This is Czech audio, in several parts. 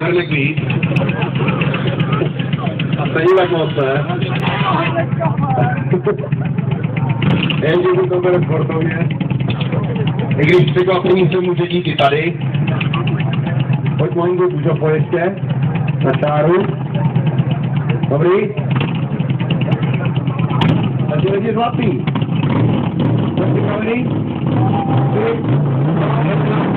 Neklid. A stejně tak moc, ne? Jenže to bude sportovně. I když překvapení se může dít i tady. Pojď malinko už ještě. Na čáru. Dobrý. Takže lidi zlatý. Jste připravený? 3, 2, 1.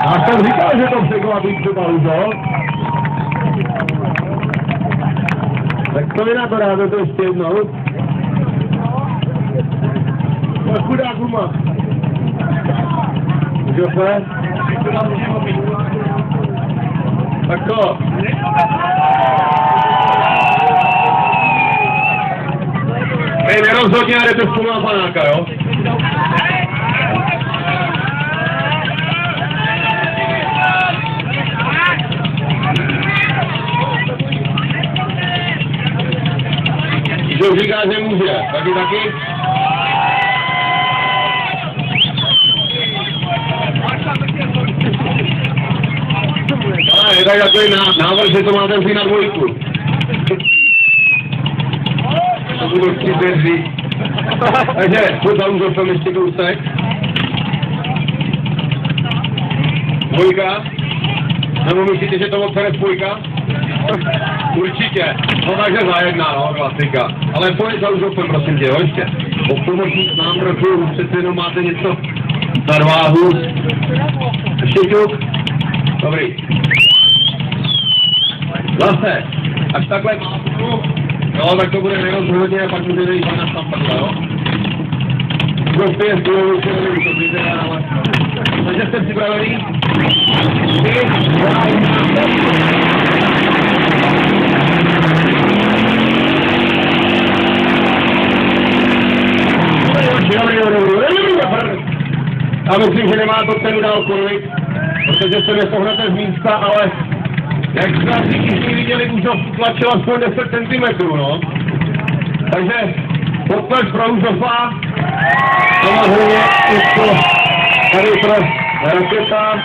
Já jsem říkal, že to překvapí třeba Luzo. Tak to vy na to dáte to ještě jednou. To chudá guma. Jofe? Tak to. Hej, nerozhodně a jdete z na panáka, jo? Kdo říká, že může? Taky? Ale je tady takový návrh, že to máte vzít na dvojku. To budu chtít říct. Takže, pojď za Luzofem ještě kousek. Dvojka. Nebo myslíte, že to odpere dvojka? Určitě. No takže za jedna, no, klasika. Ale pojď za Luzofem, prosím tě, jo, ještě. O pomožník nám trochu, přece jenom máte něco za váhu. Ještě ťuk. Dobrý. Zase. Až takhle málo. Jo, tak to bude nerozhodně a pak můžete jít na stampadla, jo. Prostě je zbylovou, že nevím, co přijde, ale... Takže jste připravený? 3, 2, 1. Já myslím, že nemá to cenu dál kolik, protože se nesohnete z místa, ale jak jste asi všichni viděli, už ho tlačil aspoň 10 cm, no. Takže podpleč pro Luzofa, samozřejmě už to tady pro raketa.